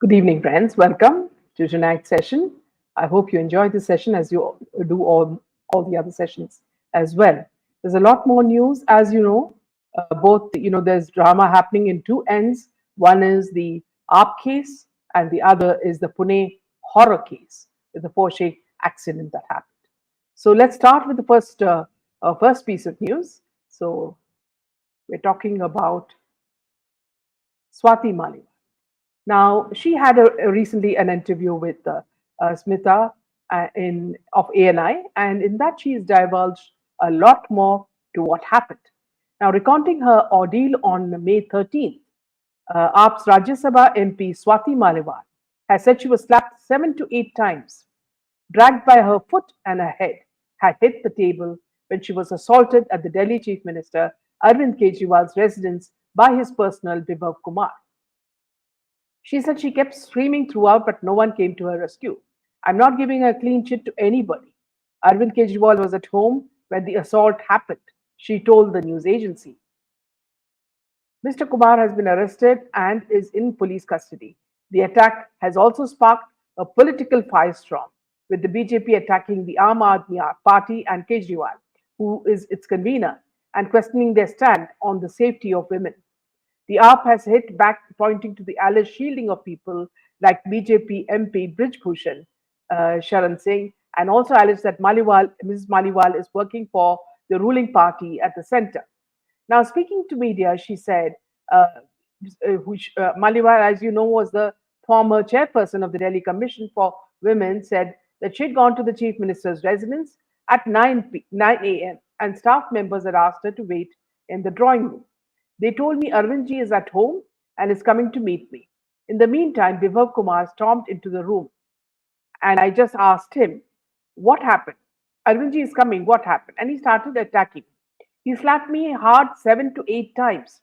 Good evening, friends. Welcome to tonight's session. I hope you enjoy this session as you do all the other sessions as well. There's a lot more news, as you know. There's drama happening in two ends. One is the ARP case, and the other is the Pune horror case with the Porsche accident that happened. So let's start with the first piece of news. So we're talking about Swati Maliwal. Now, she had recently an interview with Smita in of ANI, and in that she has divulged a lot more to what happened. Now, recounting her ordeal on May 13th, AAP's Rajya Sabha MP Swati Maliwal has said she was slapped 7 to 8 times, dragged by her foot and her head, had hit the table when she was assaulted at the Delhi Chief Minister Arvind Kejriwal's residence by his personal Vibhav Kumar. She said she kept screaming throughout, but no one came to her rescue. I'm not giving a clean chit to anybody. Arvind Kejriwal was at home when the assault happened, she told the news agency. Mr. Kumar has been arrested and is in police custody. The attack has also sparked a political firestorm, with the BJP attacking the Aam Aadmi Party and Kejriwal, who is its convener, and questioning their stand on the safety of women. The AAP has hit back, pointing to the alleged shielding of people like BJP MP Brij Bhushan Sharan Singh, and also alleged that Mrs. Maliwal is working for the ruling party at the center. Now, speaking to media, she said, Maliwal, as you know, was the former chairperson of the Delhi Commission for Women, said that she had gone to the chief minister's residence at 9 a.m. and staff members had asked her to wait in the drawing room. They told me Arvindji is at home and is coming to meet me. In the meantime, Vibhav Kumar stormed into the room and I just asked him, what happened? Arvindji is coming, what happened? And he started attacking. He slapped me hard 7 to 8 times.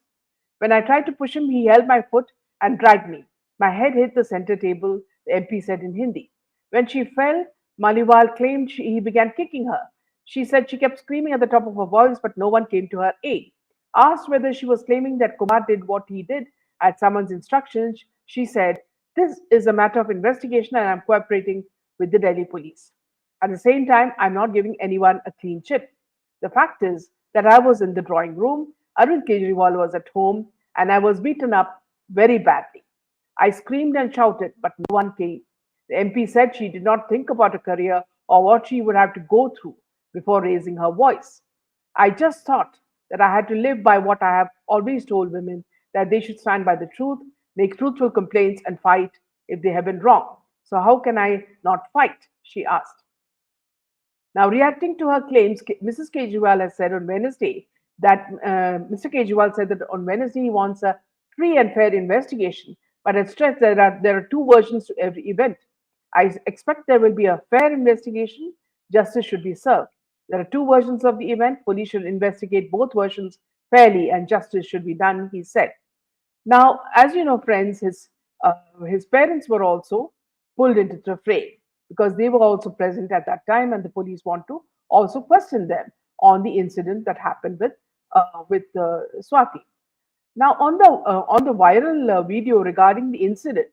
When I tried to push him, he held my foot and dragged me. My head hit the center table, the MP said in Hindi. When she fell, Maliwal claimed he began kicking her. She said she kept screaming at the top of her voice, but no one came to her aid. Asked whether she was claiming that Kumar did what he did at someone's instructions, she said, this is a matter of investigation and I'm cooperating with the Delhi police. At the same time, I'm not giving anyone a clean chip. The fact is that I was in the drawing room, Arvind Kejriwal was at home, and I was beaten up very badly. I screamed and shouted, but no one came. The MP said she did not think about a career or what she would have to go through before raising her voice. I just thought that I had to live by what I have always told women, that they should stand by the truth, make truthful complaints, and fight if they have been wrong. So, how can I not fight? She asked. Now, reacting to her claims, Mrs. Kejriwal has said on Wednesday that Mr. Kejriwal said that on Wednesday he wants a free and fair investigation, but has stressed that there are two versions to every event. I expect there will be a fair investigation, justice should be served. There are two versions of the event. Police should investigate both versions fairly and justice should be done, he said. Now, as you know, friends, his parents were also pulled into the fray because they were also present at that time, and the police want to also question them on the incident that happened with Swati. Now, on the viral video regarding the incident,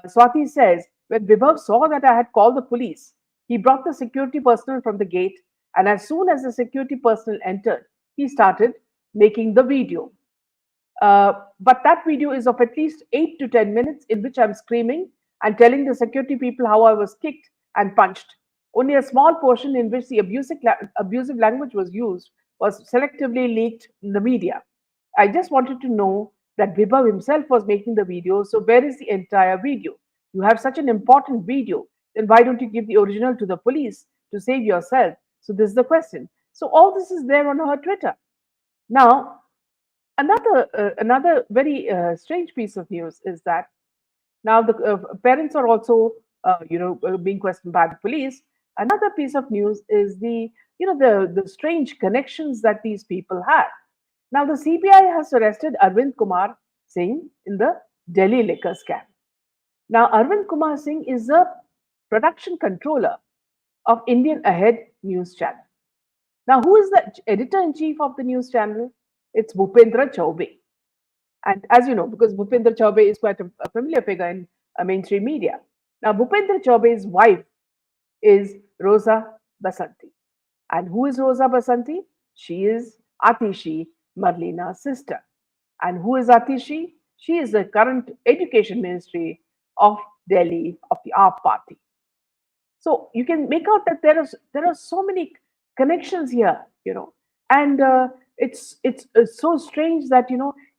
Swati says, when Vibhav saw that I had called the police, he brought the security personnel from the gate, and as soon as the security personnel entered, he started making the video. But that video is of at least 8 to 10 minutes in which I'm screaming and telling the security people how I was kicked and punched. Only a small portion in which the abusive language was used was selectively leaked in the media. I just wanted to know that Vibhav himself was making the video, so where is the entire video? You have such an important video, then why don't you give the original to the police to save yourself? So this is the question. So all this is there on her Twitter. Now, another very strange piece of news is that now the parents are also being questioned by the police. Another piece of news is the strange connections that these people had. Now the CBI has arrested Arvind Kumar Singh in the Delhi liquor scam. Now Arvind Kumar Singh is a production controller of Indian Ahead news channel. Now, who is the editor-in-chief of the news channel? It's Bhupendra Chaube. And as you know, because Bhupender Chaube is quite a familiar figure in mainstream media. Now, Bhupender Chaube's wife is Rosa Basanti. And who is Rosa Basanti? She is Atishi Marlena's sister. And who is Atishi? She is the current education ministry of Delhi of the AAP party. So you can make out that there are so many connections here, and it's so strange that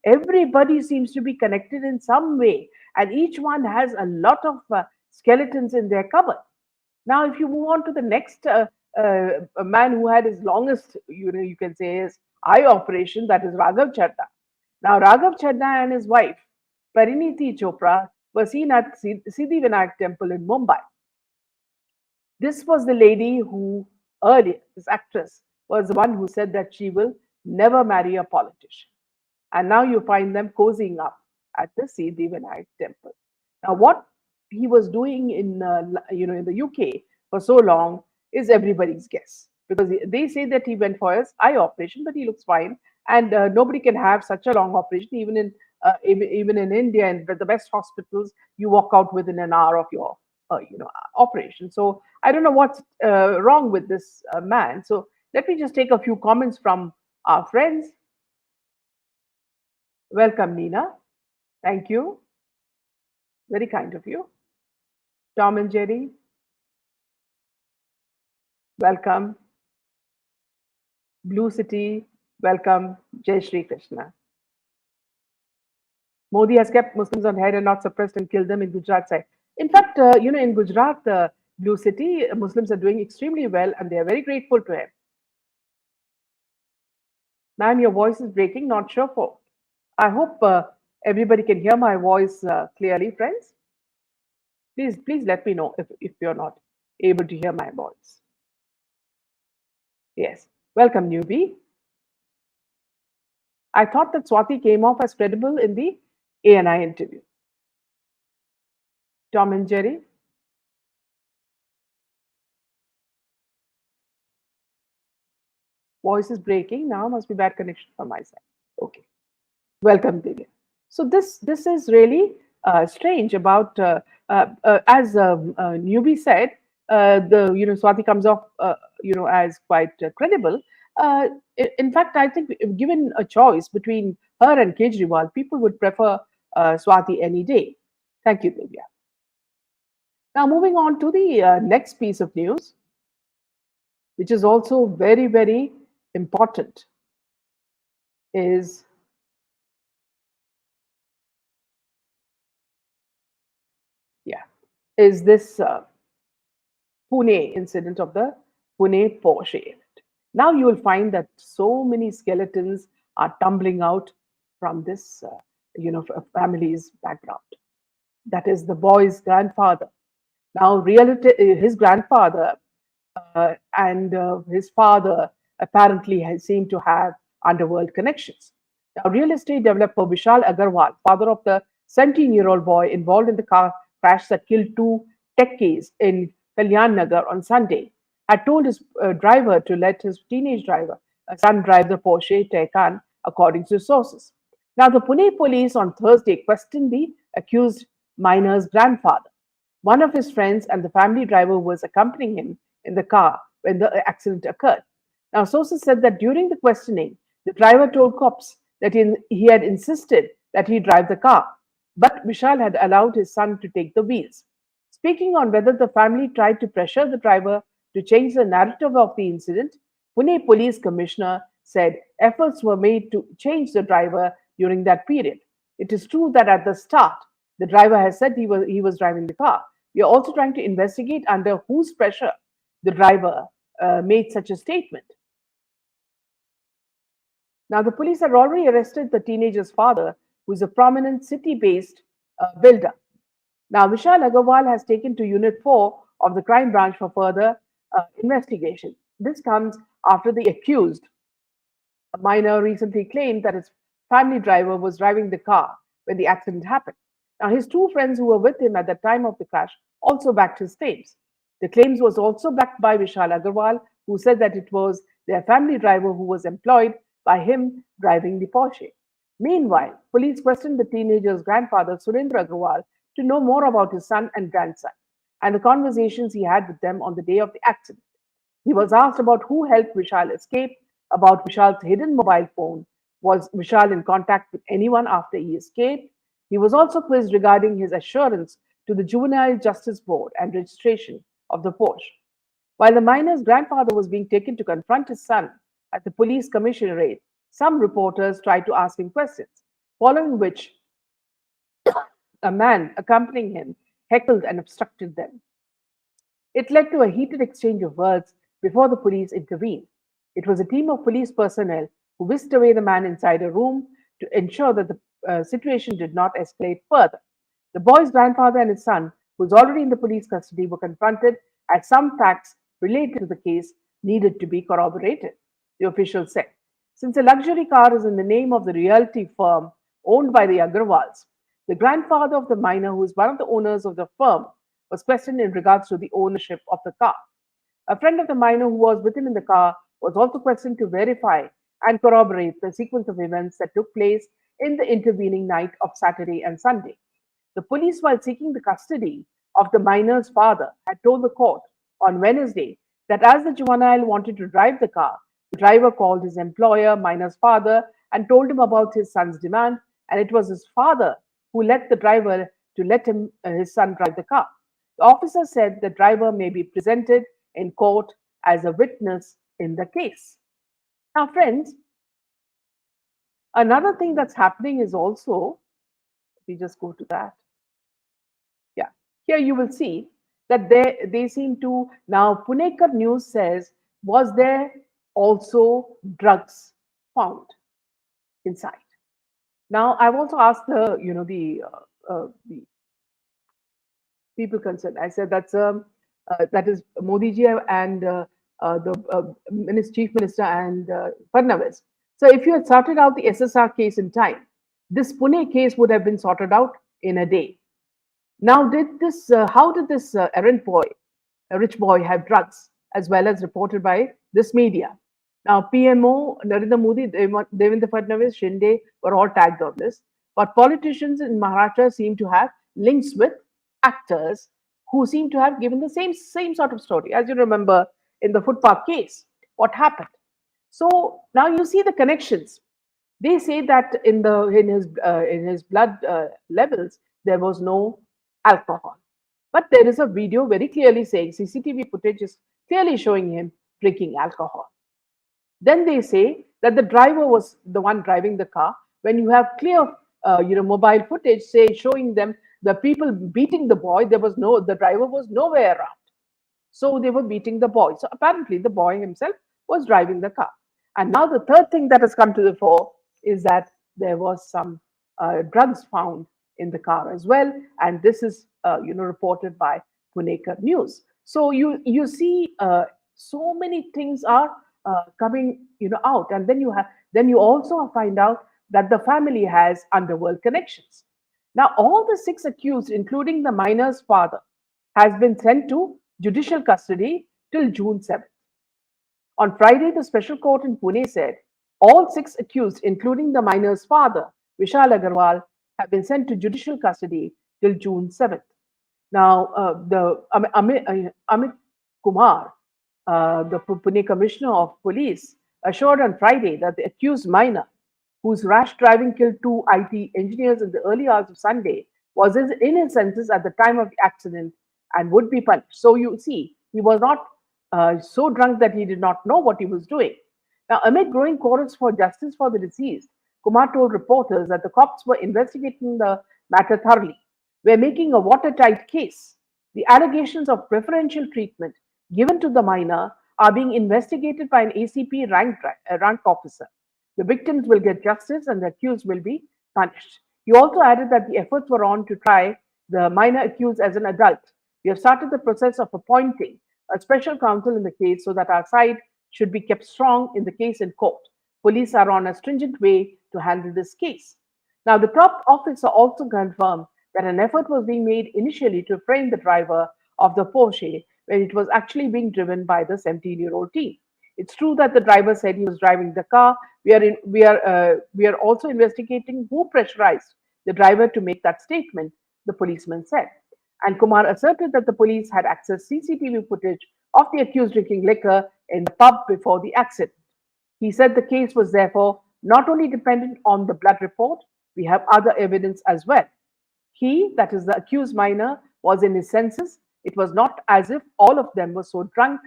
everybody seems to be connected in some way, and each one has a lot of skeletons in their cupboard. Now, if you move on to the next a man who had his longest, you can say, his eye operation, that is Raghav Chadda. Now, Raghav Chadda and his wife, Pariniti Chopra, were seen at Siddhi Vinayak temple in Mumbai. This was the lady who earlier, this actress, was the one who said that she will never marry a politician. And now you find them cozying up at the Siddhi Vinayak temple. Now, what he was doing in the UK for so long is everybody's guess, because they say that he went for his eye operation, but he looks fine, and nobody can have such a long operation. Even in India and the best hospitals, you walk out within an hour of your operation. So I don't know what's wrong with this man. So let me just take a few comments from our friends. Welcome, Nina. Thank you. Very kind of you. Tom and Jerry, welcome. Blue City, welcome. Jai Shri Krishna. Modi has kept Muslims on head and not suppressed and killed them in Gujarat side. In fact, in Gujarat, Blue City, Muslims are doing extremely well and they are very grateful to him. Ma'am, your voice is breaking, not sure for. I hope everybody can hear my voice clearly, friends. Please let me know if you're not able to hear my voice. Yes. Welcome, newbie. I thought that Swati came off as credible in the ANI interview. Tom and Jerry. Voice is breaking now. Must be bad connection from my side. Okay. Welcome, Divya. So this is really strange. About as newbie said, the Swati comes off as quite credible. In fact, I think if given a choice between her and Kejriwal, people would prefer Swati any day. Thank you, Divya. Now, moving on to the next piece of news, which is also very, very important, is this Pune incident of the Pune Porsche event. Now you will find that so many skeletons are tumbling out from this, family's background. That is the boy's grandfather. Now, his grandfather and his father apparently seem to have underworld connections. Now, real estate developer Vishal Agarwal, father of the 17-year-old boy involved in the car crash that killed two techies in Kalyan Nagar on Sunday, had told his driver to let his teenage son drive the Porsche Taycan, according to sources. Now, the Pune police on Thursday questioned the accused minor's grandfather. One of his friends and the family driver was accompanying him in the car when the accident occurred. Now, sources said that during the questioning, the driver told cops that he had insisted that he drive the car, but Vishal had allowed his son to take the wheels. Speaking on whether the family tried to pressure the driver to change the narrative of the incident, Pune Police Commissioner said efforts were made to change the driver during that period. It is true that at the start, the driver has said he was driving the car. We are also trying to investigate under whose pressure the driver made such a statement. Now, the police had already arrested the teenager's father, who is a prominent city-based builder. Now, Vishal Agarwal has taken to Unit 4 of the crime branch for further investigation. This comes after the accused, a minor, recently claimed that his family driver was driving the car when the accident happened. Now, his two friends who were with him at the time of the crash also backed his claims. The claims was also backed by Vishal Agarwal, who said that it was their family driver who was employed by him driving the Porsche. Meanwhile, police questioned the teenager's grandfather, Surendra Agrawal, to know more about his son and grandson and the conversations he had with them on the day of the accident. He was asked about who helped Vishal escape, about Vishal's hidden mobile phone. Was Vishal in contact with anyone after he escaped? He was also quizzed regarding his assurance to the Juvenile Justice Board and registration of the Porsche. While the minor's grandfather was being taken to confront his son at the police commissionerate, some reporters tried to ask him questions, following which a man accompanying him heckled and obstructed them. It led to a heated exchange of words before the police intervened. It was a team of police personnel who whisked away the man inside a room to ensure that the situation did not escalate further. The boy's grandfather and his son, who was already in the police custody, were confronted as some facts related to the case needed to be corroborated, the official said. Since a luxury car is in the name of the realty firm owned by the Agrawals, the grandfather of the minor, who is one of the owners of the firm, was questioned in regards to the ownership of the car. A friend of the minor who was with him in the car was also questioned to verify and corroborate the sequence of events that took place in the intervening night of Saturday and Sunday. The police, while seeking the custody of the minor's father, had told the court on Wednesday that as the juvenile wanted to drive the car, the driver called his employer, minor's father, and told him about his son's demand, and it was his father who let the driver to let his son drive the car. The officer said the driver may be presented in court as a witness in the case. Now, friends, another thing that's happening is also, we just go to that. Yeah, here you will see that they seem to now. Punekar News says, was there also drugs found inside? Now, I've also asked the people concerned. I said that is Modi ji and the Chief Minister and Fadnavis. So if you had sorted out the SSR case in time, this Pune case would have been sorted out in a day. Now, how did this errand boy, a rich boy, have drugs, as well as reported by this media? Now, PMO, Narendra Modi, Devendra Fadnavis, Shinde were all tagged on this. But politicians in Maharashtra seem to have links with actors who seem to have given the same sort of story. As you remember in the footpath case, what happened? So now you see the connections. They say that in his blood levels there was no alcohol, but there is a video very clearly saying CCTV footage is clearly showing him drinking alcohol. Then they say that the driver was the one driving the car. When you have clear, mobile footage, say showing them the people beating the boy, the driver was nowhere around. So they were beating the boy. So apparently the boy himself was driving the car. And now the third thing that has come to the fore is that there was some drugs found in the car as well, and this is reported by Punekar News. So you see so many things are coming out, and then you also find out that the family has underworld connections. Now all the six accused, including the minor's father, has been sent to judicial custody till June 7th. On Friday, the special court in Pune said all six accused, including the minor's father, Vishal Agarwal, have been sent to judicial custody till June 7th. Now, Amit Kumar, the Pune Commissioner of Police, assured on Friday that the accused minor, whose rash driving killed two IT engineers in the early hours of Sunday, was in his senses at the time of the accident and would be punished. So you see, he was not so drunk that he did not know what he was doing. Now, amid growing calls for justice for the deceased, Kumar told reporters that the cops were investigating the matter thoroughly. We're making a watertight case. The allegations of preferential treatment given to the minor are being investigated by an ACP rank officer. The victims will get justice and the accused will be punished. He also added that the efforts were on to try the minor accused as an adult. We have started the process of appointing a special counsel in the case so that our side should be kept strong in the case in court. Police are on a stringent way to handle this case. Now, the top officer also confirmed that an effort was being made initially to frame the driver of the Porsche when it was actually being driven by the 17-year-old teen. It's true that the driver said he was driving the car. We are also investigating who pressurized the driver to make that statement, the policeman said. And Kumar asserted that the police had accessed CCTV footage of the accused drinking liquor in the pub before the accident. He said the case was therefore not only dependent on the blood report, we have other evidence as well. He, that is the accused minor, was in his senses. It was not as if all of them were so drunk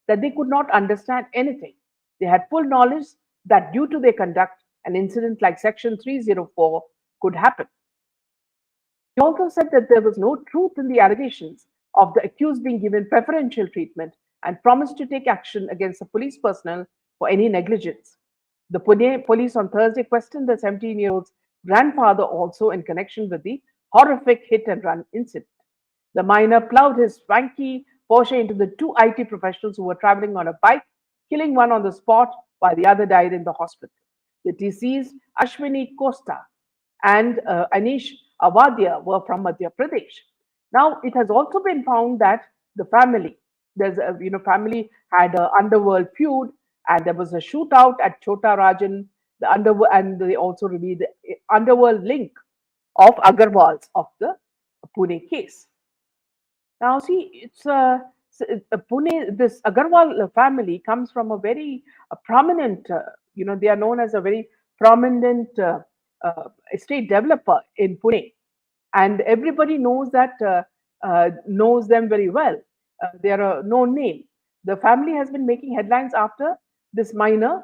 that they could not understand anything. They had full knowledge that due to their conduct, an incident like Section 304 could happen. He also said that there was no truth in the allegations of the accused being given preferential treatment and promised to take action against the police personnel for any negligence. The Pune police on Thursday questioned the 17-year-old's grandfather also in connection with the horrific hit and run incident. The minor plowed his swanky Porsche into the two IT professionals who were traveling on a bike, killing one on the spot while the other died in the hospital. The deceased Ashwini Costa and Anish Avadia were from Madhya Pradesh. Now, it has also been found that the family, family had an underworld feud, and there was a shootout at Chota Rajan, the underworld, and they also revealed the underworld link of Agarwals of the Pune case. Now, see, Pune. This Agarwal family comes from a very prominent. They are known as a very prominent estate developer in Pune, and everybody knows them very well. They are a known name. The family has been making headlines after this minor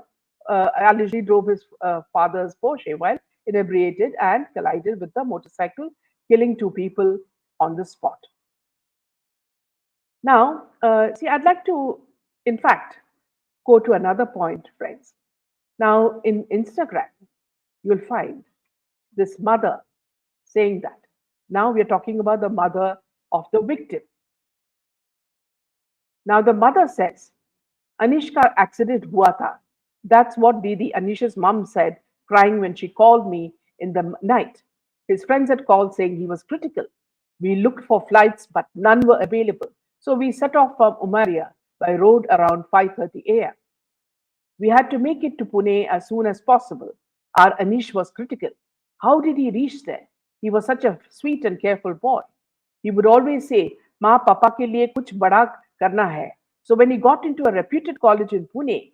allegedly drove his father's Porsche while inebriated and collided with the motorcycle, killing two people on the spot. Now, see, I'd like to, in fact, go to another point, friends. Now, in Instagram, you'll find this mother saying that. Now we are talking about the mother of the victim. Now the mother says, Anish ka accident hua tha. That's what Didi Anish's mum said, crying when she called me in the night. His friends had called saying he was critical. We looked for flights, but none were available. So we set off from Umaria by road around 5:30 a.m. We had to make it to Pune as soon as possible. Our Anish was critical. How did he reach there? He was such a sweet and careful boy. He would always say, Ma, Papa ke liye kuch bada karna hai. So when he got into a reputed college in Pune,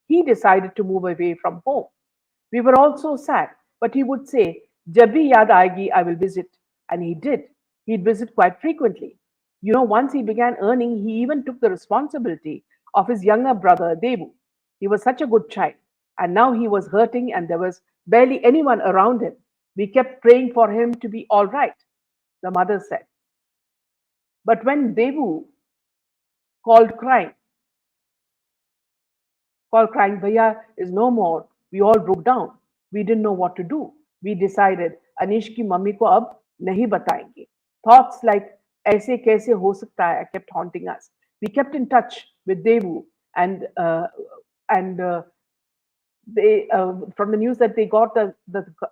he decided to move away from home. We were all so sad, but he would say, Jab bhi yaad aayegi, I will visit. And he did. He'd visit quite frequently. Once he began earning, he even took the responsibility of his younger brother, Devu. He was such a good child. And now he was hurting and there was barely anyone around him. We kept praying for him to be all right, the mother said. But when Devu called crying, Bhaiya is no more, we all broke down. We didn't know what to do. We decided, Anish ki mummy ko ab nahi batayenge. Thoughts like, aise kaise ho sakta hai, kept haunting us. We kept in touch with Devu and they from the news that they got the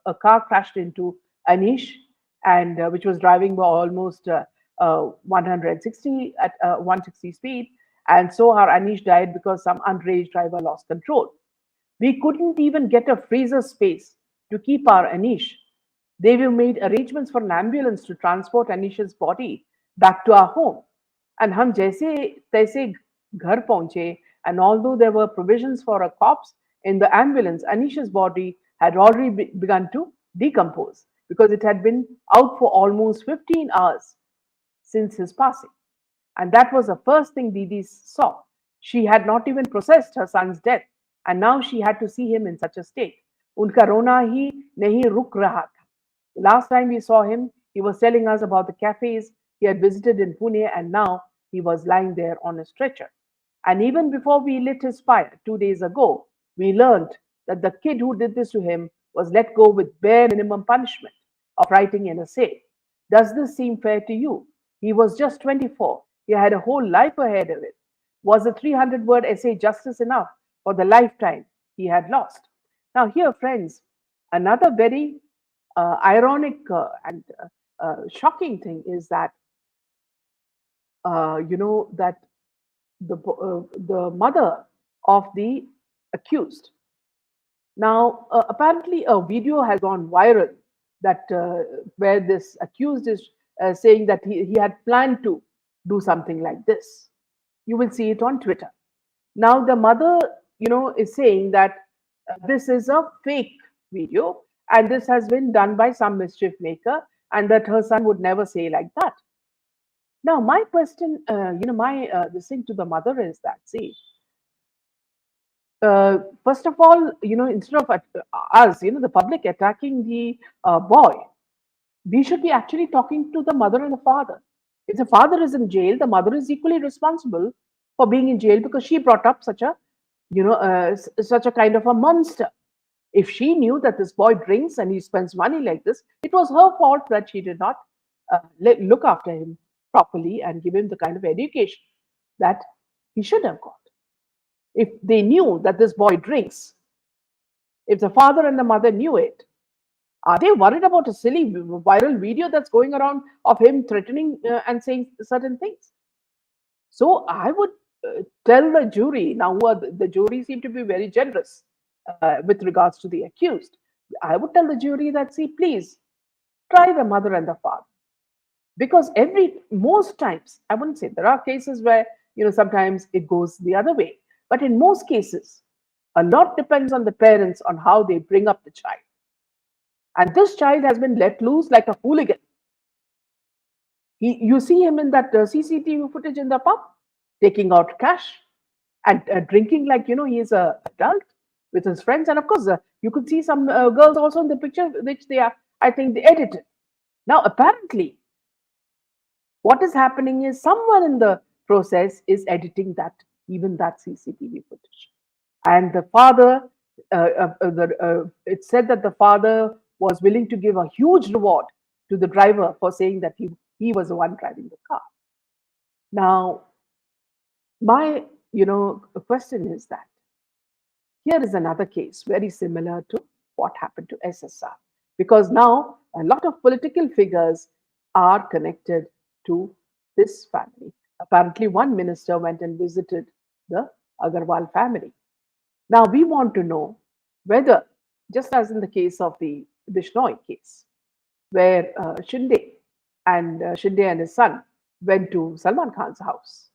a car crashed into Anish and which was driving by almost 160 at 160 speed, and so our Anish died because some underage driver lost control. We couldn't even get a freezer space to keep our Anish. They were made arrangements for an ambulance to transport Anish's body back to our home. And हम जैसे तैसे घर पहुंचे, and although there were provisions for a corpse in the ambulance, Anish's body had already begun to decompose because it had been out for almost 15 hours since his passing. And that was the first thing Didi saw. She had not even processed her son's death, and now she had to see him in such a state. Unka rona hi nahi ruk raha tha. Last time we saw him, he was telling us about the cafes he had visited in Pune, and now he was lying there on a stretcher. And even before we lit his fire 2 days ago, we learned that the kid who did this to him was let go with bare minimum punishment of writing an essay. Does this seem fair to you? He was just 24. He had a whole life ahead of it. Was a 300-word essay justice enough for the lifetime he had lost? Now, here, friends, another very ironic and shocking thing is that that the mother of the accused. Now, apparently, a video has gone viral that where this accused is saying that he had planned to do something like this. You will see it on Twitter. Now, the mother, is saying that this is a fake video and this has been done by some mischief maker, and that her son would never say like that. Now, my question, my this thing to the mother is that, see, first of all, instead of us, the public attacking the boy, we should be actually talking to the mother and the father. If the father is in jail, the mother is equally responsible for being in jail because she brought up such a kind of a monster. If she knew that this boy drinks and he spends money like this, it was her fault that she did not look after him properly and give him the kind of education that he should have got. If they knew that this boy drinks, if the father and the mother knew it, are they worried about a silly viral video that's going around of him threatening and saying certain things? So I would tell the jury, now the jury seem to be very generous with regards to the accused. I would tell the jury that, see, please try the mother and the father. Because most times, I wouldn't say, there are cases where, sometimes it goes the other way. But in most cases, a lot depends on the parents on how they bring up the child. And this child has been let loose like a hooligan. You see him in that CCTV footage in the pub, taking out cash and drinking like, he is an adult with his friends. And of course, you could see some girls also in the picture, which I think they edited. Now, apparently, what is happening is someone in the process is editing even that CCTV footage. And the father, it said that the father was willing to give a huge reward to the driver for saying that he was the one driving the car. Now, my question is that here is another case very similar to what happened to SSR, because now a lot of political figures are connected to this family. Apparently, one minister went and visited the Agarwal family. Now, we want to know whether, just as in the case of the Bishnoi case, where Shinde and his son went to Salman Khan's house,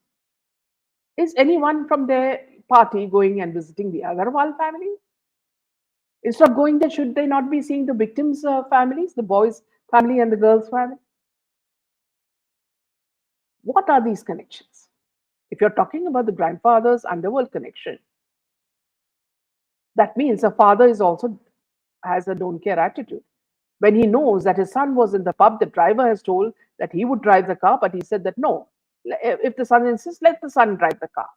is anyone from their party going and visiting the Agarwal family? Instead of going there, should they not be seeing the victims' families, the boys' family and the girls' family? What are these connections? If you're talking about the grandfather's underworld connection, that means a father is also has a don't care attitude. When he knows that his son was in the pub, the driver has told that he would drive the car, but he said that no, if the son insists, let the son drive the car.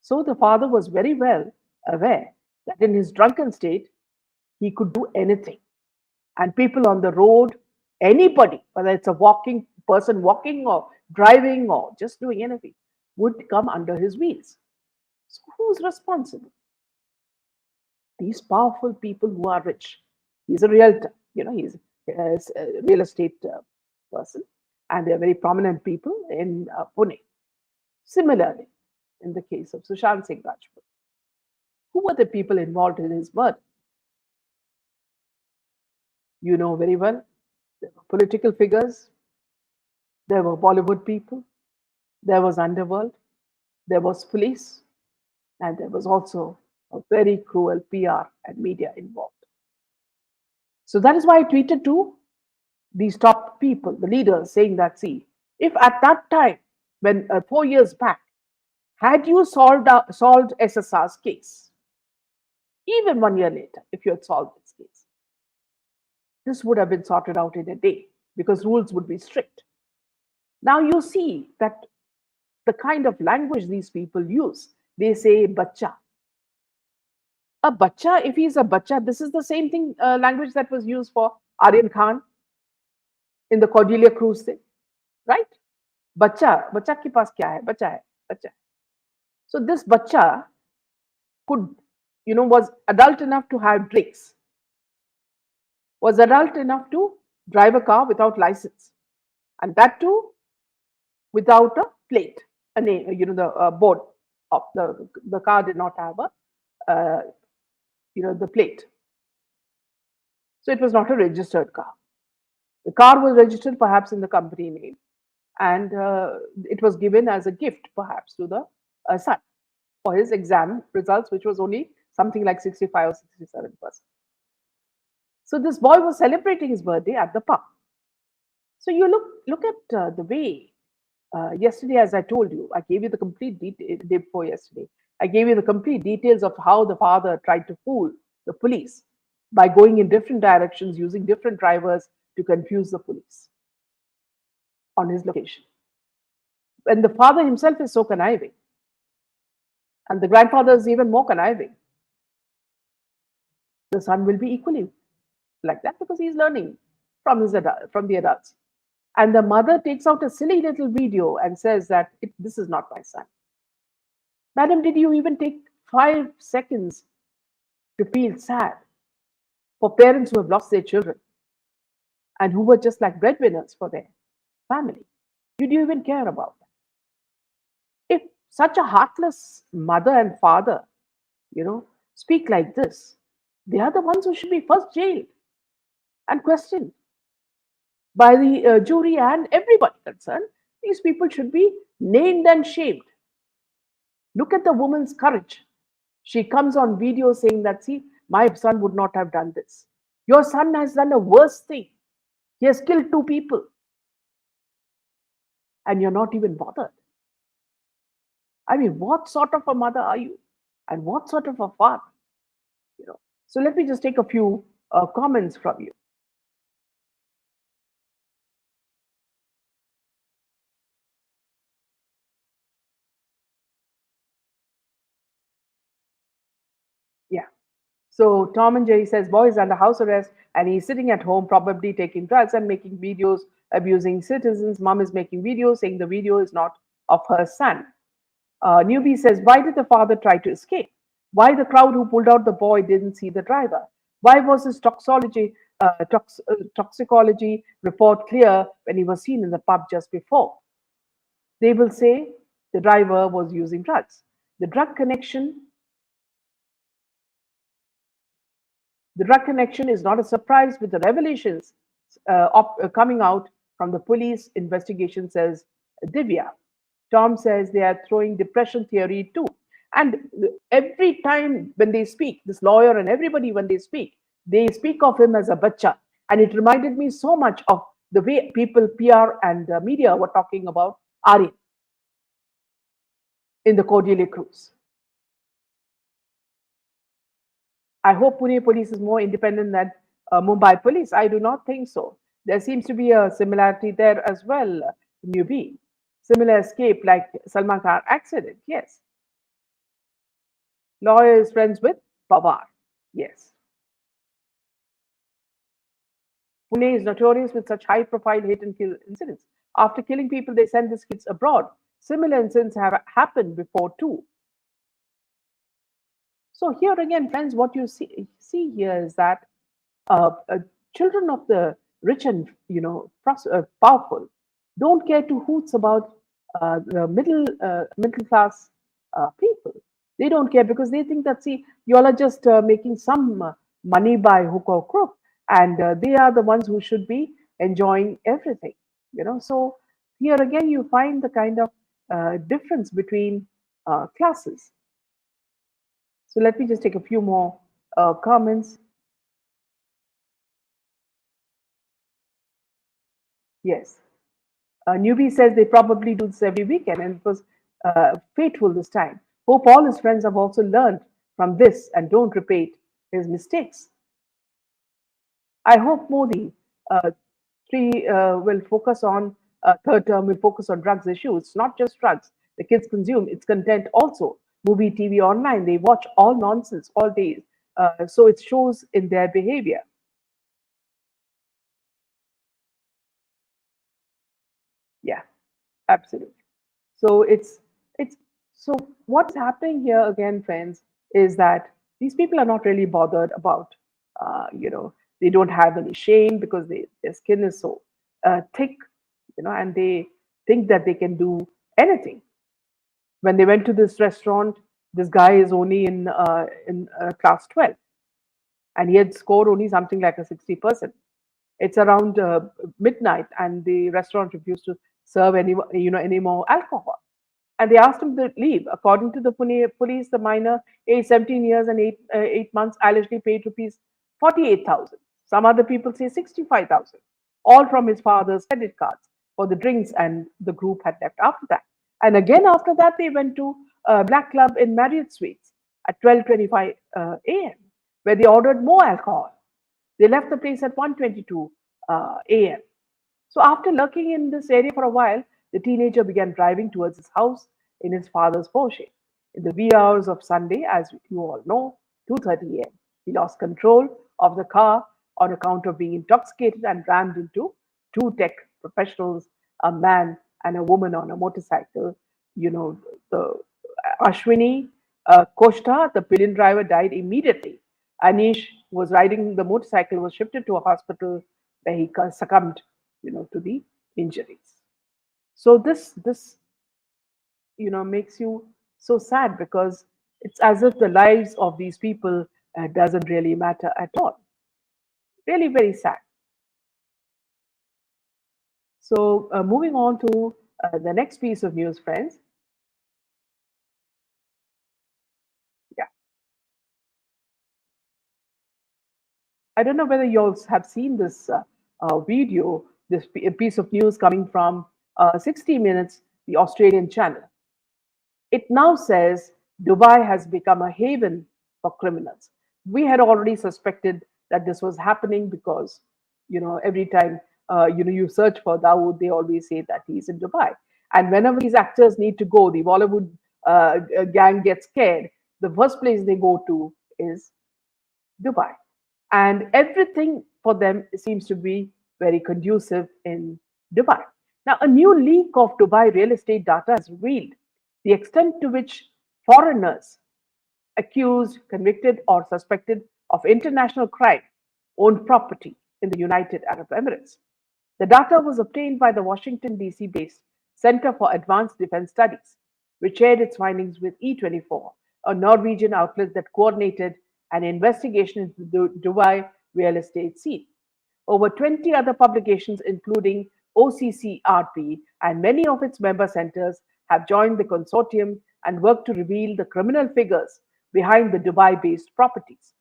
So the father was very well aware that in his drunken state, he could do anything. And people on the road, anybody, whether it's a person walking or driving or just doing anything, would come under his wheels. So who's responsible? These powerful people who are rich. He's a realtor, he's a real estate person, and they're very prominent people in Pune. Similarly, in the case of Sushant Singh Rajput, who were the people involved in his murder? You know very well, there were political figures, there were Bollywood people, there was underworld, there was police, and there was also a very cruel PR and media involved. So that is why I tweeted to these top people, the leaders, saying that, see, if at that time, when 4 years back, had you solved SSR's case, even 1 year later, if you had solved this case, this would have been sorted out in a day because rules would be strict. Now you see that the kind of language these people use, they say bacha. A bacha, if he's a bacha, this is the same thing, language that was used for Aryan Khan in the Cordelia Cruise thing, right? Bacha ke paas kya hai? Bacha hai, bacha hai. So this bacha could, was adult enough to have drinks, was adult enough to drive a car without license, and that too without a plate, a name, the board. the car did not have a the plate, so it was not a registered car. The car was registered perhaps in the company name, and it was given as a gift perhaps to the son for his exam results, which was only something like 65 or 67%. So this boy was celebrating his birthday at the park. So you look at the way yesterday, as I told you, I gave you the complete detail day before yesterday. I gave you the complete details of how the father tried to fool the police by going in different directions, using different drivers to confuse the police on his location. And the father himself is so conniving, and the grandfather is even more conniving. The son will be equally like that because he's learning from the adults. And the mother takes out a silly little video and says that this is not my son. Madam, did you even take 5 seconds to feel sad for parents who have lost their children and who were just like breadwinners for their family? Did you even care about that? If such a heartless mother and father, speak like this, they are the ones who should be first jailed and questioned by the jury and everybody concerned. These people should be named and shamed. Look at the woman's courage. She comes on video saying that, see, my son would not have done this. Your son has done a worse thing. He has killed 2 people. And you're not even bothered. I mean, what sort of a mother are you? And what sort of a father? So let me just take a few comments from you. Yeah. So Tom and Jerry says boy is under house arrest and he's sitting at home, probably taking drugs and making videos abusing citizens. Mom is making videos saying the video is not of her son. Newbie says, why did the father try to escape? Why the crowd who pulled out the boy didn't see the driver? Why was his toxicology report clear when he was seen in the pub just before? They will say the driver was using drugs. The drug connection is not a surprise with the revelations coming out from the police investigation, says Divya. Tom says they are throwing depression theory too. And every time when they speak, this lawyer and everybody, when they speak of him as a bacha. And it reminded me so much of the way people, PR and media were talking about Aryan in the Cordelia cruise. I hope Pune police is more independent than Mumbai police. I do not think so. There seems to be a similarity there as well, newbie. Similar escape like Salman Khan accident, yes. Lawyer is friends with Pawar, yes. Pune is notorious with such high-profile hit and kill incidents. After killing people, they send these kids abroad. Similar incidents have happened before too. So here again, friends, what you see here is that children of the rich and powerful don't care two hoots about the middle class people. They don't care because they think that, see, you all are just making some money by hook or crook, and they are the ones who should be enjoying everything. So here again you find the kind of difference between classes. So let me just take a few more comments. Yes. Newbie says they probably do this every weekend and it was fateful this time. Hope all his friends have also learned from this and don't repeat his mistakes. I hope Modi will focus on third term will focus on drugs issues. It's not just drugs the kids consume; it's content also. Movie, TV, online. They watch all nonsense all day, so it shows in their behavior. Yeah, absolutely. So so what's happening here again, friends, is that these people are not really bothered about, they don't have any shame because their skin is so thick, and they think that they can do anything. When they went to this restaurant, this guy is only in class 12, and he had scored only something like a 60%. It's around midnight, and the restaurant refused to serve any more alcohol. And they asked him to leave. According to the Pune police, the minor, aged 17 years and 8 months, allegedly paid rupees 48,000. Some other people say 65,000, all from his father's credit cards for the drinks, and the group had left after that. And again after that, they went to a black club in Marriott Suites at 12:25 a.m., where they ordered more alcohol. They left the place at 1:22 a.m. So after lurking in this area for a while, the teenager began driving towards his house in his father's Porsche. In the wee hours of Sunday, as you all know, 2:30 a.m., he lost control of the car on account of being intoxicated and rammed into two tech professionals, a man and a woman on a motorcycle. You know, the Ashwini Koshta, the pillion driver, died immediately. Anish was riding the motorcycle, was shifted to a hospital where he succumbed, to the injuries. So this makes you so sad, because it's as if the lives of these people doesn't really matter at all. Really very sad. So moving on to the next piece of news, friends. Yeah, I don't know whether you all have seen this video, this piece of news coming from 60 Minutes, the Australian channel. It now says Dubai has become a haven for criminals. We had already suspected that this was happening because, every time, you search for Dawood, they always say that he's in Dubai. And whenever these actors need to go, the Bollywood gang gets scared. The first place they go to is Dubai. And everything for them seems to be very conducive in Dubai. Now, a new leak of Dubai real estate data has revealed the extent to which foreigners accused, convicted, or suspected of international crime own property in the United Arab Emirates. The data was obtained by the Washington, D.C. based Center for Advanced Defense Studies, which shared its findings with E24, a Norwegian outlet that coordinated an investigation into the Dubai real estate scene. Over 20 other publications, including OCCRP and many of its member centers, have joined the consortium and worked to reveal the criminal figures behind the Dubai based properties.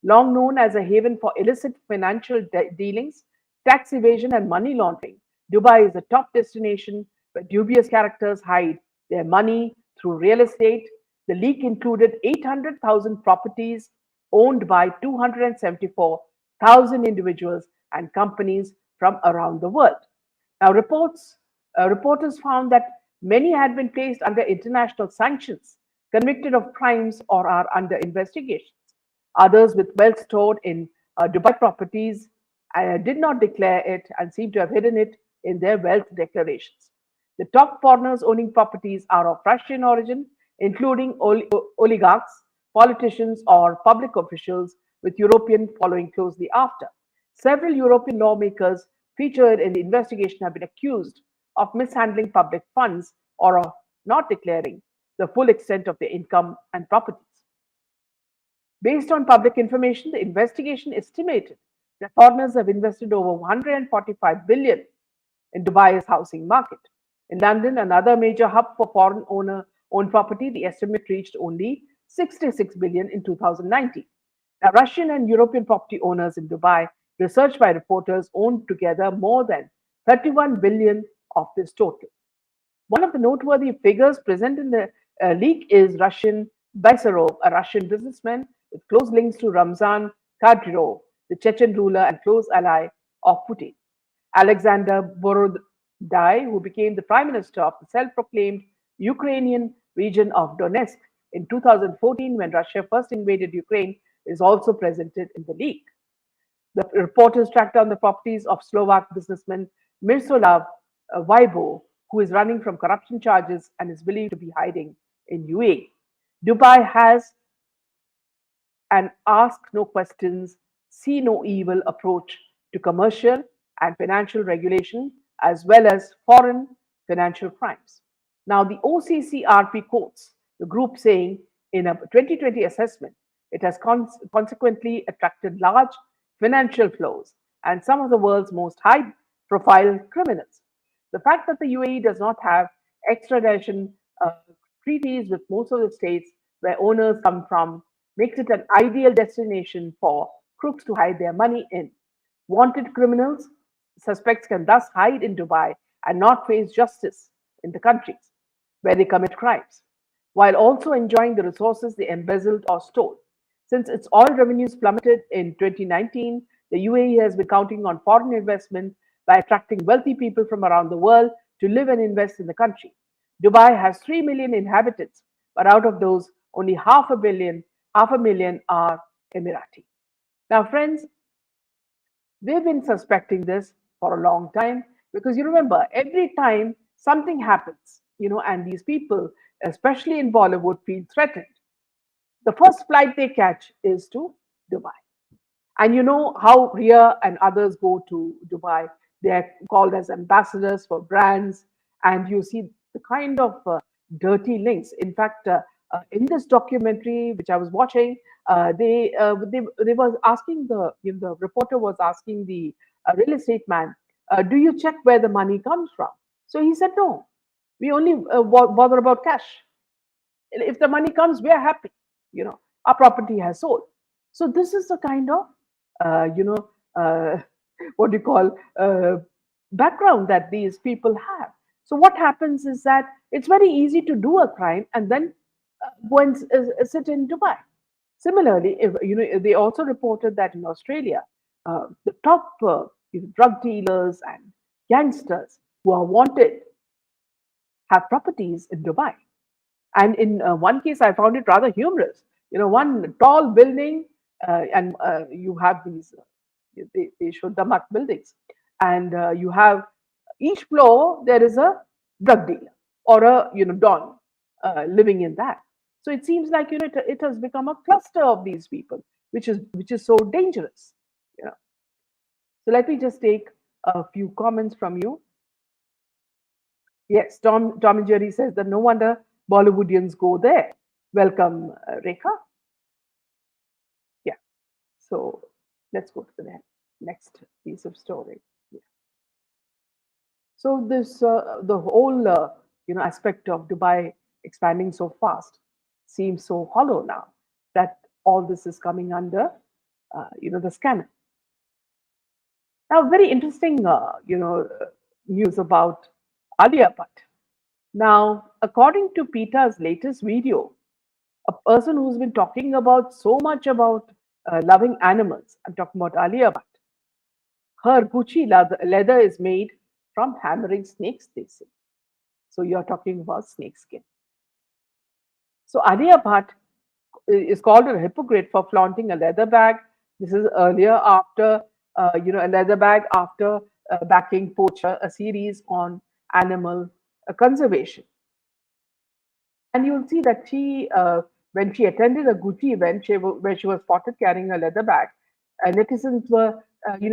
Long known as a haven for illicit financial dealings, tax evasion, and money laundering, Dubai is a top destination where dubious characters hide their money through real estate. The leak included 800,000 properties owned by 274,000 individuals and companies from around the world. Now, reporters found that many had been placed under international sanctions, convicted of crimes, or are under investigations. Others with wealth stored in Dubai properties did not declare it and seem to have hidden it in their wealth declarations. The top foreigners owning properties are of Russian origin, including oligarchs, politicians, or public officials, with European following closely after. Several European lawmakers featured in the investigation have been accused of mishandling public funds or of not declaring the full extent of their income and properties. Based on public information, the investigation estimated that foreigners have invested over 145 billion in Dubai's housing market. In London, another major hub for foreign owned property, the estimate reached only 66 billion in 2019. Now, Russian and European property owners in Dubai, researched by reporters, owned together more than 31 billion of this total. One of the noteworthy figures present in the leak is Russian Baisarov, a Russian businessman with close links to Ramzan Kadyrov, the Chechen ruler and close ally of Putin. Alexander Borodai, who became the prime minister of the self-proclaimed Ukrainian region of Donetsk in 2014 when Russia first invaded Ukraine, is also presented in the leak. The reporters tracked down the properties of Slovak businessman Mirslav Weibo, who is running from corruption charges and is believed to be hiding in UAE. Dubai has an ask no questions, see no evil approach to commercial and financial regulation, as well as foreign financial crimes. Now, the OCCRP quotes the group saying in a 2020 assessment, it has consequently attracted large financial flows and some of the world's most high profile criminals. The fact that the UAE does not have extradition treaties with most of the states where owners come from makes it an ideal destination for crooks to hide their money in. Wanted criminals, suspects can thus hide in Dubai and not face justice in the countries where they commit crimes, while also enjoying the resources they embezzled or stole. Since its oil revenues plummeted in 2019, the UAE has been counting on foreign investment by attracting wealthy people from around the world to live and invest in the country. Dubai has 3 million inhabitants, but out of those, only half a million are Emirati. Now, friends, we've been suspecting this for a long time because you remember every time something happens, and these people, especially in Bollywood, feel threatened, the first flight they catch is to Dubai. And you know how Ria and others go to Dubai. They're called as ambassadors for brands, and you see the kind of dirty links. In fact, in this documentary which I was watching, they was asking the reporter was asking the real estate man, "Do you check where the money comes from?" So he said, "No, we only bother about cash. If the money comes, we are happy. Our property has sold." So this is the kind of what do you call background that these people have. So what happens is that it's very easy to do a crime and then go and sit in Dubai. Similarly, if, they also reported that in Australia, the top drug dealers and gangsters who are wanted have properties in Dubai. And in one case, I found it rather humorous. One tall building, and you have these, they show Damak buildings, and you have each floor there is a drug dealer or a don living in that. So it seems like it has become a cluster of these people, which is so dangerous. So let me just take a few comments from you. Yes, Tom and Jerry says that no wonder Bollywoodians go there. Welcome, Rekha. Yeah. So let's go to the next piece of story. Yeah. So this the whole aspect of Dubai expanding so fast seems so hollow now that all this is coming under the scanner. Now, very interesting news about Alia Bhatt. Now, according to PETA's latest video, a person who's been talking about so much about loving animals, I'm talking about Alia Bhatt, her Gucci leather is made from hammering snakes, they say. So you're talking about snake skin. So Alia Bhatt is called a hypocrite for flaunting a leather bag. This is earlier after, a leather bag after backing Poacher, a series on animal conservation. And you'll see that when she attended a Gucci event where she was spotted carrying a leather bag, netizens were,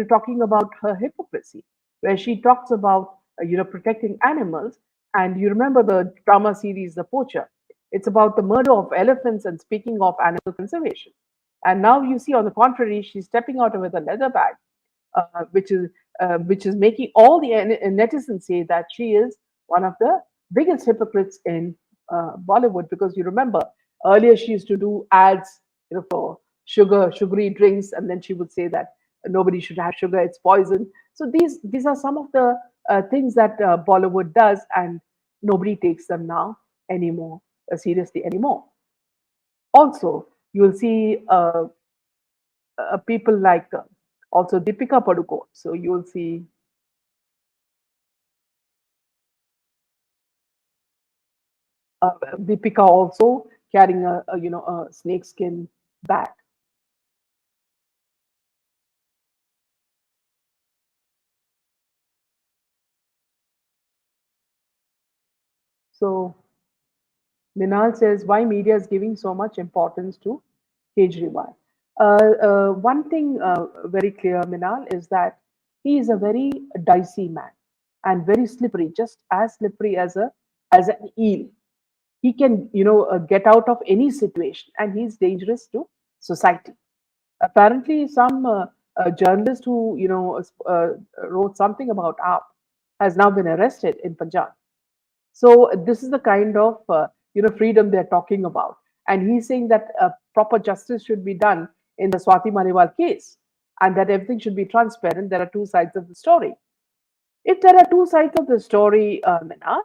talking about her hypocrisy, where she talks about, protecting animals. And you remember the drama series, The Poacher. It's about the murder of elephants and speaking of animal conservation. And now you see, on the contrary, she's stepping out with a leather bag, which is making all the netizens say that she is one of the biggest hypocrites in Bollywood, because you remember earlier she used to do ads, for sugary drinks, and then she would say that nobody should have sugar; it's poison. So these are some of the things that Bollywood does, and nobody takes them now anymore seriously anymore. Also, you will see people like also Deepika Padukone. So you will see Deepika also carrying a snakeskin bag. So Minal says, why media is giving so much importance to Kejriwal? One thing very clear, Minal, is that he is a very dicey man and very slippery, just as slippery as a as an eel. He can, get out of any situation, and he's dangerous to society. Apparently, some journalist who, wrote something about AAP has now been arrested in Punjab. So this is the kind of, freedom they're talking about. And he's saying that proper justice should be done in the Swati Maliwal case, and that everything should be transparent. There are two sides of the story. If there are two sides of the story, Mina,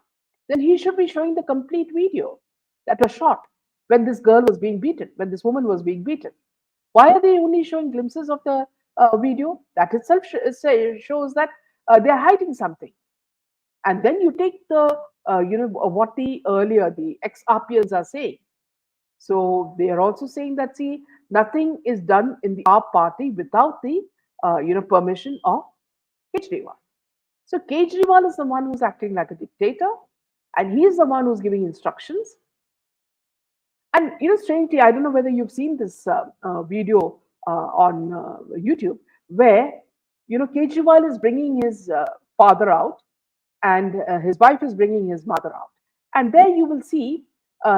then he should be showing the complete video that was shot when this girl was being beaten, when this woman was being beaten. Why are they only showing glimpses of the video? That itself shows that they're hiding something. And then you take the, what the ex-RPLs are saying. So they are also saying that, see, nothing is done in the AAP party without the, permission of Kejriwal. So Kejriwal is the one who's acting like a dictator, and he is the one who's giving instructions. And strangely, I don't know whether you've seen this video on YouTube, where Kejriwal is bringing his father out, and his wife is bringing his mother out, and there you will see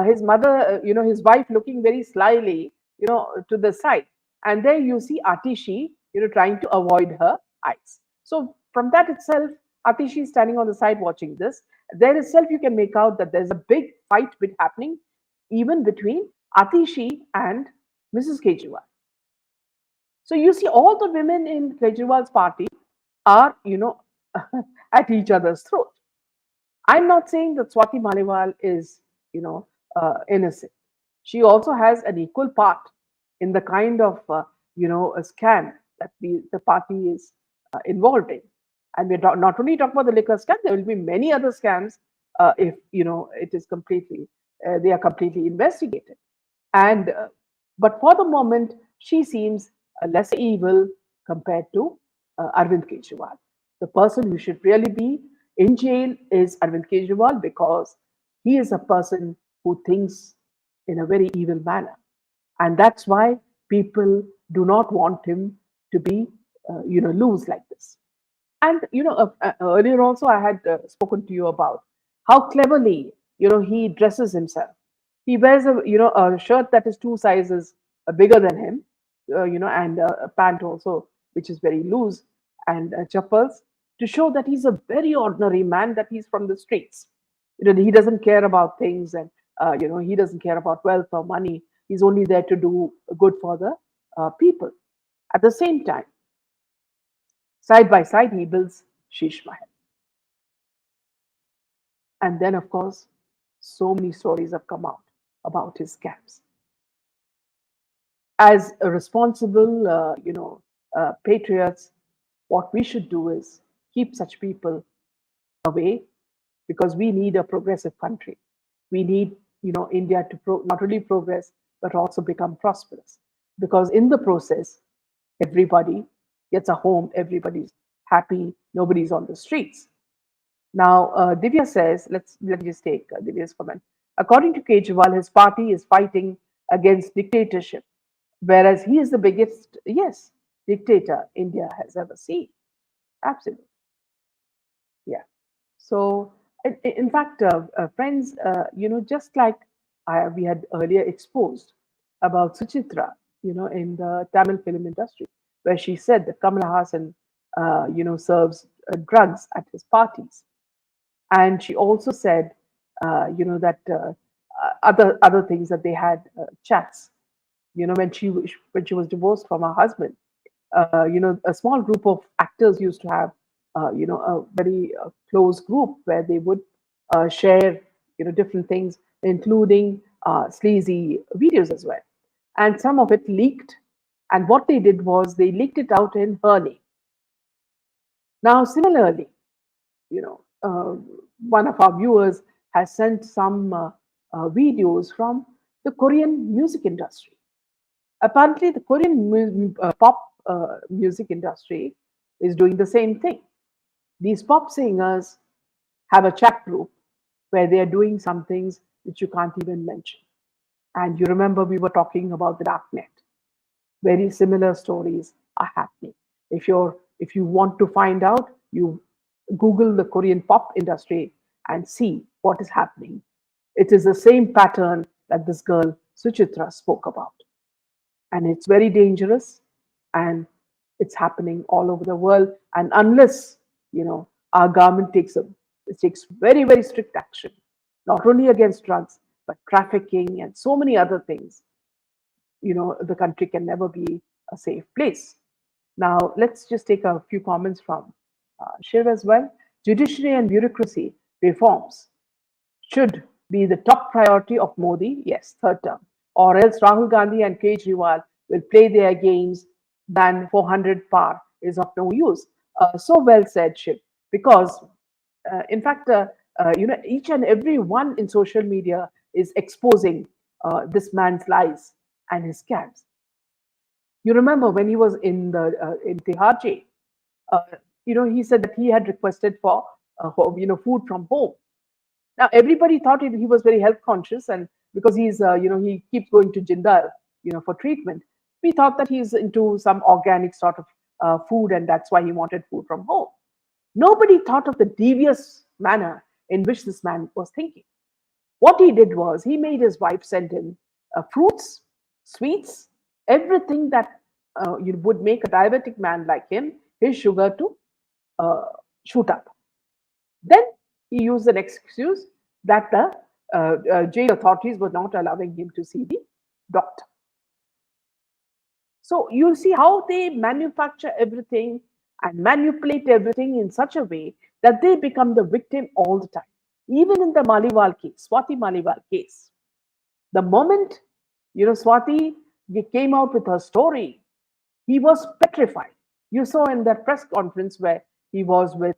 his mother, his wife looking very slyly, to the side, and there you see Atishi, trying to avoid her eyes. So from that itself, Atishi is standing on the side watching this. There itself, you can make out that there's a big fight bit happening, even between Atishi and Mrs. Kejriwal. So you see, all the women in Kejriwal's party are, at each other's throat. I'm not saying that Swati Maliwal is, innocent. She also has an equal part in the kind of, a scam that the party is involved in. And we're not only talking about the liquor scam, there will be many other scams if, it is completely, they are completely investigated. And, but for the moment, she seems less evil compared to Arvind Kejriwal. The person who should really be in jail is Arvind Kejriwal, because he is a person who thinks in a very evil manner. And that's why people do not want him to be, loose like this. And, earlier also I had spoken to you about how cleverly, he dresses himself. He wears a shirt that is two sizes bigger than him, and a pant also, which is very loose, and chappals, to show that he's a very ordinary man, that he's from the streets. He doesn't care about things, and he doesn't care about wealth or money. He's only there to do good for the people. At the same time, side by side, he builds Sheesh Mahal. And then, of course, so many stories have come out about his scams. As a responsible, patriots, what we should do is keep such people away, because we need a progressive country. We need, India to not only progress but also become prosperous. Because in the process, everybody gets a home, everybody's happy, nobody's on the streets. Now, Divya says, let me just take Divya's comment. According to Kejriwal, his party is fighting against dictatorship, whereas he is the biggest, yes, dictator India has ever seen. Absolutely. Yeah. So, in fact, friends, just like we had earlier exposed about Suchitra, in the Tamil film industry, where she said that Kamal Hassan, serves drugs at his parties. And she also said, that other things, that they had chats. When she was divorced from her husband, a small group of actors used to have, a very close group where they would share, different things, including sleazy videos as well. And some of it leaked. And what they did was they leaked it out in her name. Now, similarly, one of our viewers has sent some videos from the Korean music industry. Apparently, the Korean pop music industry is doing the same thing. These pop singers have a chat group where they are doing some things which you can't even mention. And you remember we were talking about the darknet. Very similar stories are happening. If you want to find out, you Google the Korean pop industry and see what is happening. It is the same pattern that this girl Suchitra spoke about. And it's very dangerous, and it's happening all over the world. And unless, our government takes very, very strict action, not only against drugs, but trafficking and so many other things, the country can never be a safe place. Now, let's just take a few comments from Shiv as well. Judiciary and bureaucracy reforms should be the top priority of Modi, yes, third term, or else Rahul Gandhi and Kejriwal will play their games, then 400 par is of no use. So well said, Shiv, because in fact, each and every one in social media is exposing this man's lies and his scams. You remember when he was in Tihar jail, uh, he said that he had requested for food from home. Now everybody thought he was very health conscious, and because he keeps going to Jindal, for treatment, we thought that he's into some organic sort of food, and that's why he wanted food from home. Nobody thought of the devious manner in which this man was thinking. What he did was he made his wife send him fruits, sweets, everything that you would make a diabetic man like him, his sugar to uh, shoot up. Then he used an excuse that the jail authorities were not allowing him to see the doctor. So you see how they manufacture everything and manipulate everything in such a way that they become the victim all the time. Even in the Maliwal case, Swati Maliwal case, the moment Swati came out with her story, he was petrified. You saw in that press conference where he was with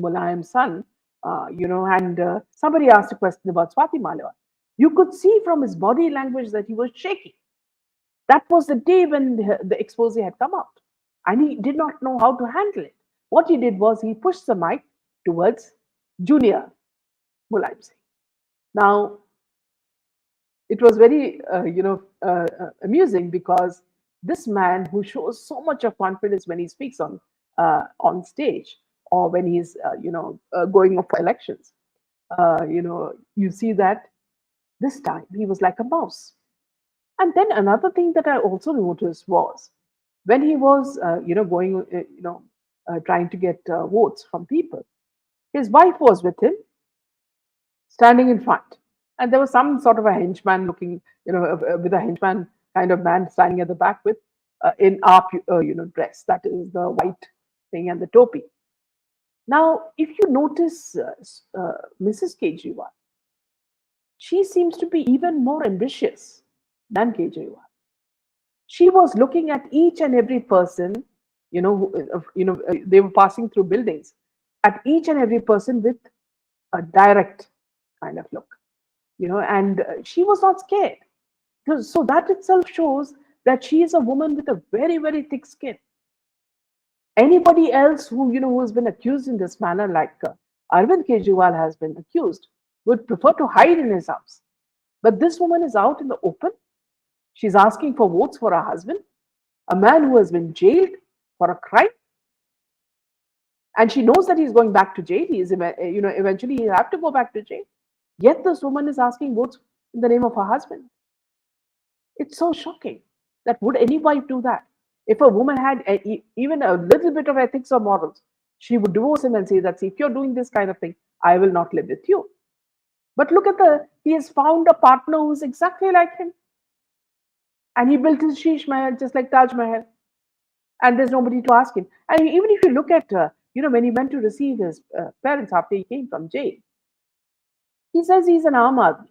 Mulayam's son, and somebody asked a question about Swati Maliwal. You could see from his body language that he was shaking. That was the day when the expose had come out, and he did not know how to handle it. What he did was he pushed the mic towards Junior Mulayam Singh. Now, it was very, amusing because this man who shows so much of confidence when he speaks on stage or when he's, going up for elections, you see that this time he was like a mouse. And then another thing that I also noticed was when he was, going, trying to get votes from people, his wife was with him, standing in front. And there was some sort of a henchman looking, with a henchman kind of man standing at the back with in our, dress. That is the white thing and the topi. Now, if you notice Mrs. Kejriwal, she seems to be even more ambitious than Kejriwal. She was looking at each and every person, they were passing through buildings, at each and every person with a direct kind of look, and she was not scared. So that itself shows that she is a woman with a very, very thick skin. Anybody else who has been accused in this manner, like Arvind Kejriwal has been accused, would prefer to hide in his house. But this woman is out in the open. She's asking for votes for her husband, a man who has been jailed for a crime, and she knows that he's going back to jail. He is, eventually he'll have to go back to jail. Yet this woman is asking votes in the name of her husband. It's so shocking that would any wife do that? If a woman had even a little bit of ethics or morals, she would divorce him and say that, see, if you're doing this kind of thing, I will not live with you. But look at he has found a partner who's exactly like him. And he built his Sheesh Mahal just like Taj Mahal. And there's nobody to ask him. And even if you look at, when he went to receive his parents after he came from jail, he says he's an Aam Aadmi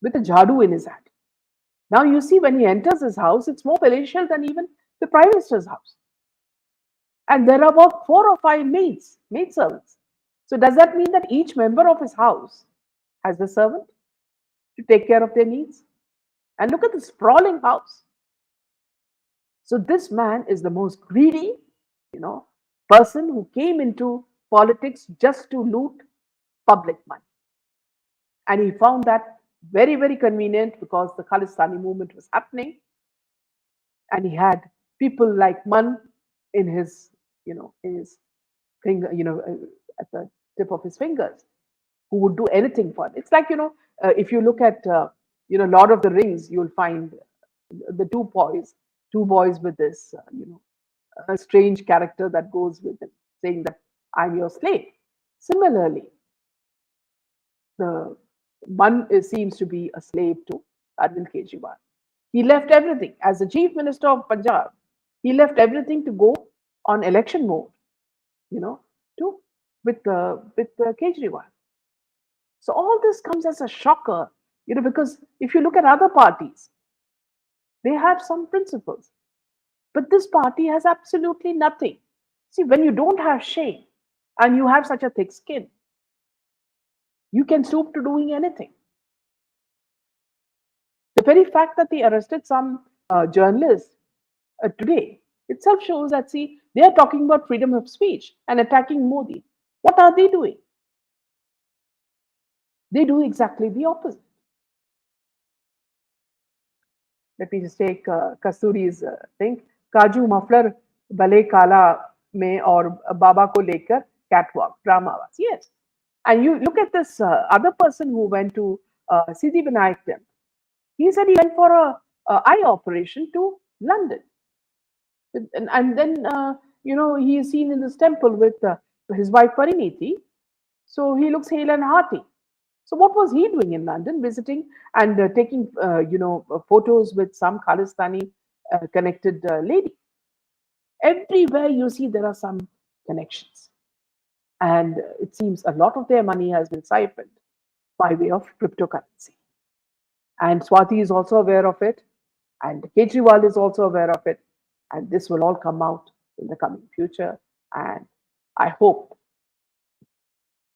with a jhadu in his hand. Now you see when he enters his house, it's more palatial than even the Prime Minister's house. And there are about 4 or 5 maid servants. So does that mean that each member of his house has a servant to take care of their needs? And look at the sprawling house. So this man is the most greedy, person who came into politics just to loot public money. And he found that very, very convenient because the Khalistani movement was happening. And he had people like Man in his, in his finger, at the tip of his fingers. who would do anything for it. It's like, if you look at, Lord of the Rings, you'll find the two boys with this, a strange character that goes with them, saying that I'm your slave. Similarly, the one seems to be a slave to Arvind Kejriwal. He left everything as the chief minister of Punjab. He left everything to go on election mode, you know, to with Kejriwal. So all this comes as a shocker, because if you look at other parties, they have some principles, but this party has absolutely nothing. See, when you don't have shame and you have such a thick skin, you can stoop to doing anything. The very fact that they arrested some journalists today itself shows that, see, they are talking about freedom of speech and attacking Modi. What are they doing? They do exactly the opposite. Let me just take Kasturi's thing. Kaju muffler bale kala mein aur baba ko lekar catwalk drama was. Yes. And you look at this other person who went to Siddhi Vinayak temple. He said he went for a eye operation to London. And then, he is seen in this temple with his wife Pariniti. So he looks hale and hearty. So what was he doing in London, visiting and taking, photos with some Khalistani connected lady? Everywhere you see there are some connections. And it seems a lot of their money has been siphoned by way of cryptocurrency. And Swati is also aware of it, and Kejriwal is also aware of it, and this will all come out in the coming future. And I hope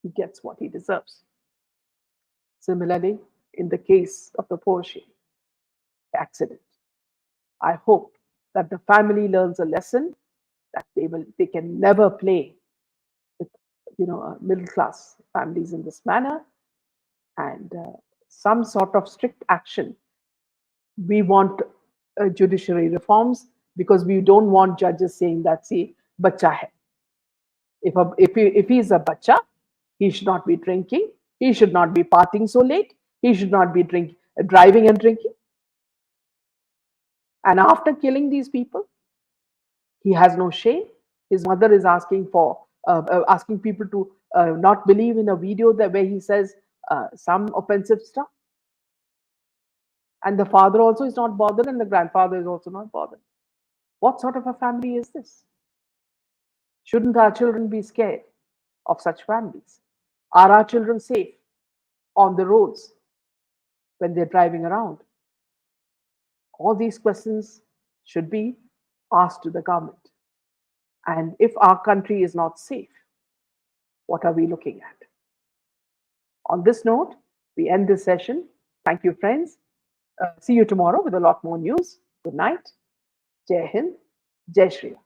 he gets what he deserves. Similarly, in the case of the Porsche accident, I hope that the family learns a lesson that they can never play with middle class families in this manner, and some sort of strict action. We want judiciary reforms because we don't want judges saying that, see, bacha hai. If he is a bacha, he should not be drinking. He should not be partying so late. He should not be driving and drinking. And after killing these people, he has no shame. His mother is asking people to not believe in a video where he says some offensive stuff. And the father also is not bothered, and the grandfather is also not bothered. What sort of a family is this? Shouldn't our children be scared of such families? Are our children safe on the roads when they're driving around? All these questions should be asked to the government. And if our country is not safe, what are we looking at? On this note, we end this session. Thank you, friends. See you tomorrow with a lot more news. Good night. Jai Hind. Jai Shri Ram.